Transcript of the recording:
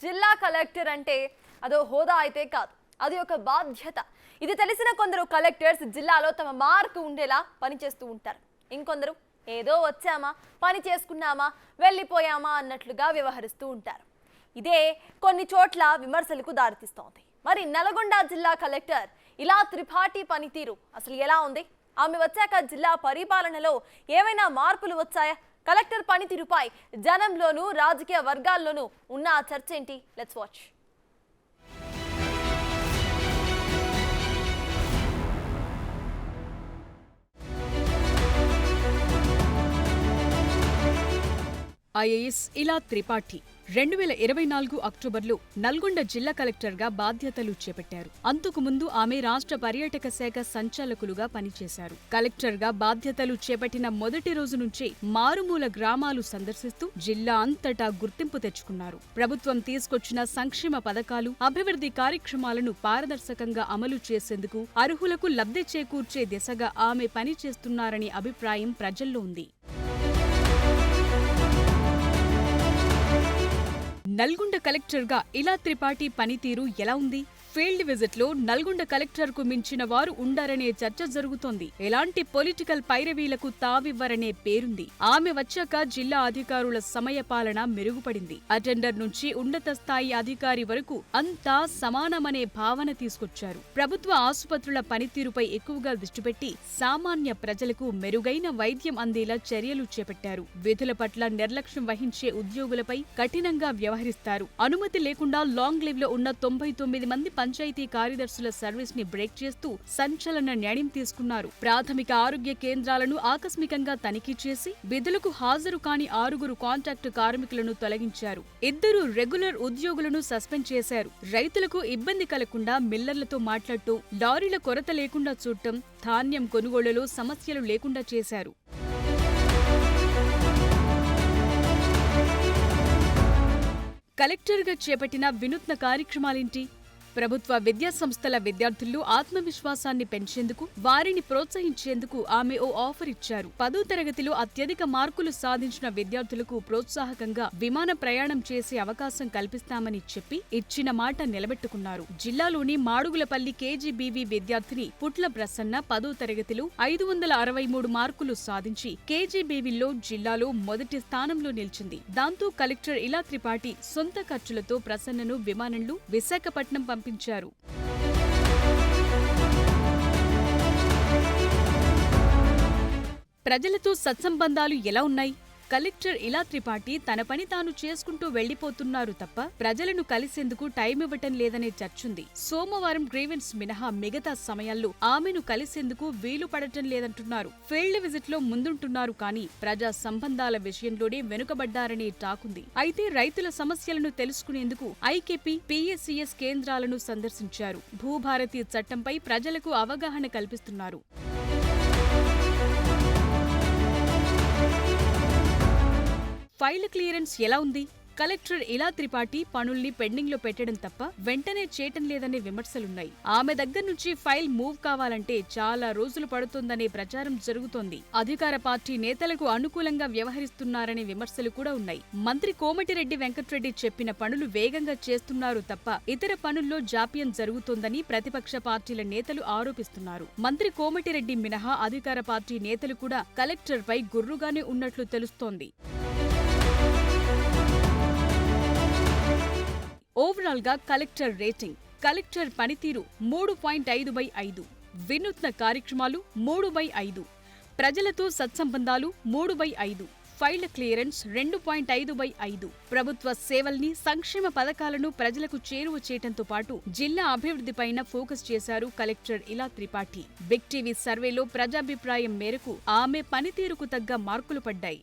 జిల్లా కలెక్టర్ అంటే అదో హోదా అయితే కాదు, అది ఒక బాధ్యత. ఇది తెలిసిన కొందరు కలెక్టర్స్ జిల్లాలో తమ మార్కు ఉండేలా పనిచేస్తూ ఉంటారు. ఇంకొందరు ఏదో వచ్చామా, పని చేసుకున్నామా, వెళ్ళిపోయామా అన్నట్లుగా వ్యవహరిస్తూ ఉంటారు. ఇదే కొన్ని చోట్ల విమర్శలకు దారితీస్తోంది. మరి నల్గొండ జిల్లా కలెక్టర్ ఇలా త్రిపాఠి పనితీరు అసలు ఎలా ఉంది? ఆమె వచ్చాక జిల్లా పరిపాలనలో ఏమైనా మార్పులు వచ్చాయా? కలెక్టర్ పనితీరుపై జనంలోనూ రాజకీయ వర్గాల్లోనూ ఉన్న చర్చ ఏంటి? Let's watch. ఐఏఎస్ ఇలా త్రిపాఠి 2024 అక్టోబర్లో నల్గొండ జిల్లా కలెక్టర్గా బాధ్యతలు చేపట్టారు. అంతకుముందు ఆమె రాష్ట్ర పర్యాటక శాఖ సంచాలకులుగా పనిచేశారు. కలెక్టర్గా బాధ్యతలు చేపట్టిన మొదటి రోజు నుంచే మారుమూల గ్రామాలు సందర్శిస్తూ జిల్లా అంతటా గుర్తింపు తెచ్చుకున్నారు. ప్రభుత్వం తీసుకొచ్చిన సంక్షేమ పథకాలు, అభివృద్ధి కార్యక్రమాలను పారదర్శకంగా అమలు చేసేందుకు అర్హులకు లబ్ధి చేకూర్చే దిశగా ఆమె పనిచేస్తున్నారనే అభిప్రాయం ప్రజల్లో ఉంది. నల్గొండ కలెక్టర్గా ఇలా త్రిపాఠి పనితీరు ఎలా ఉంది? ఫీల్డ్ విజిట్లో నల్గొండ కలెక్టర్కు మించిన వారు ఉండారనే చర్చ జరుగుతోంది. ఎలాంటి పొలిటికల్ పైరవీలకు తావివ్వరనే పేరుంది. ఆమె వచ్చాక జిల్లా అధికారుల సమయపాలన మెరుగుపడింది. అటెండర్ నుంచి ఉన్నత స్థాయి అధికారి వరకు అంతా సమానమనే భావన తీసుకొచ్చారు. ప్రభుత్వ ఆసుపత్రుల పనితీరుపై ఎక్కువగా దృష్టిపెట్టి సామాన్య ప్రజలకు మెరుగైన వైద్యం అందేలా చర్యలు చేపట్టారు. విధుల పట్ల నిర్లక్ష్యం వహించే ఉద్యోగులపై కఠినంగా వ్యవహరిస్తారు. అనుమతి లేకుండా లాంగ్ లీవ్ లో ఉన్న 99 మంది పంచాయతీ కార్యదర్శుల సర్వీస్ ని బ్రేక్ చేస్తూ సంచలన నిర్ణయం తీసుకున్నారు. ప్రాథమిక ఆరోగ్య కేంద్రాలను ఆకస్మికంగా తనిఖీ చేసి విధులకు హాజరు కాని 6 కాంట్రాక్టు కార్మికులను తొలగించారు. 2 రెగ్యులర్ ఉద్యోగులను సస్పెండ్ చేశారు. రైతులకు ఇబ్బంది కలగకుండా మిల్లర్లతో మాట్లాడుతూ లారీల కొరత లేకుండా చూడటం, ధాన్యం కొనుగోలులో సమస్యలు లేకుండా చేశారు. కలెక్టర్గా చేపట్టిన వినూత్న కార్యక్రమాలేంటి? ప్రభుత్వ విద్యా సంస్థల విద్యార్థుల్లో ఆత్మవిశ్వాసాన్ని పెంచేందుకు, వారిని ప్రోత్సహించేందుకు ఆమె ఓ ఆఫర్ ఇచ్చారు. 10వ తరగతిలో అత్యధిక మార్కులు సాధించిన విద్యార్థులకు ప్రోత్సాహకంగా విమాన ప్రయాణం చేసే అవకాశం కల్పిస్తామని చెప్పి ఇచ్చిన మాట నిలబెట్టుకున్నారు. జిల్లాలోని మాడుగులపల్లి కేజీబీవీ విద్యార్థిని పుట్ల ప్రసన్న 10వ తరగతిలో 563 మార్కులు సాధించి కేజీబీవీలో జిల్లాలో మొదటి స్థానంలో నిలిచింది. దాంతో కలెక్టర్ ఇలా త్రిపాఠి సొంత ఖర్చులతో ప్రసన్నను విమానంలో విశాఖపట్నం పంపించారు. ప్రజలతో సత్సంబంధాలు ఎలా ఉన్నాయి? కలెక్టర్ ఇలా త్రిపాఠి తన పని తాను చేసుకుంటూ వెళ్లిపోతున్నారు తప్ప ప్రజలను కలిసేందుకు టైం ఇవ్వటం లేదనే చర్చుంది. సోమవారం గ్రీవెన్స్ మినహా మిగతా సమయాల్లో ఆమెను కలిసేందుకు వీలు పడటం లేదంటున్నారు. ఫీల్డ్ విజిట్ లో ముందుంటున్నారు కానీ ప్రజా సంబంధాల విషయంలోనే వెనుకబడ్డారనే టాకుంది. అయితే రైతుల సమస్యలను తెలుసుకునేందుకు ఐకేపీ, పీఎస్సీఎస్ కేంద్రాలను సందర్శించారు. భూభారతి చట్టంపై ప్రజలకు అవగాహన కల్పిస్తున్నారు. ఫైల్ క్లియరెన్స్ ఎలా ఉంది? కలెక్టర్ ఇలా త్రిపాఠి పనుల్ని పెండింగ్ లో పెట్టడం తప్ప వెంటనే చేయటం లేదనే విమర్శలున్నాయి. ఆమె దగ్గర నుంచి ఫైల్ మూవ్ కావాలంటే చాలా రోజులు పడుతోందనే ప్రచారం జరుగుతోంది. అధికార పార్టీ నేతలకు అనుకూలంగా వ్యవహరిస్తున్నారనే విమర్శలు కూడా ఉన్నాయి. మంత్రి కోమటిరెడ్డి వెంకట్రెడ్డి చెప్పిన పనులు వేగంగా చేస్తున్నారు తప్ప ఇతర పనుల్లో జాప్యం జరుగుతోందని ప్రతిపక్ష పార్టీల నేతలు ఆరోపిస్తున్నారు. మంత్రి కోమటిరెడ్డి మినహా అధికార పార్టీ నేతలు కూడా కలెక్టర్ పై గుర్రుగానే ఉన్నట్లు తెలుస్తోంది. ఓవరాల్ గా కలెక్టర్ రేటింగ్. కలెక్టర్ పనితీరు 3.5/5, వినూత్న కార్యక్రమాలు 3/5, ప్రజలతో సత్సంబంధాలు 3/5, ఫైళ్ల క్లియరెన్స్ 2.5/5. ప్రభుత్వ సేవల్ని, సంక్షేమ పథకాలను ప్రజలకు చేరువ చేయటంతో పాటు జిల్లా అభివృద్ధిపైన ఫోకస్ చేశారు కలెక్టర్ ఇలా త్రిపాఠి. బిగ్ టీవీ సర్వేలో ప్రజాభిప్రాయం మేరకు ఆమె పనితీరుకు తగ్గ మార్కులు పడ్డాయి.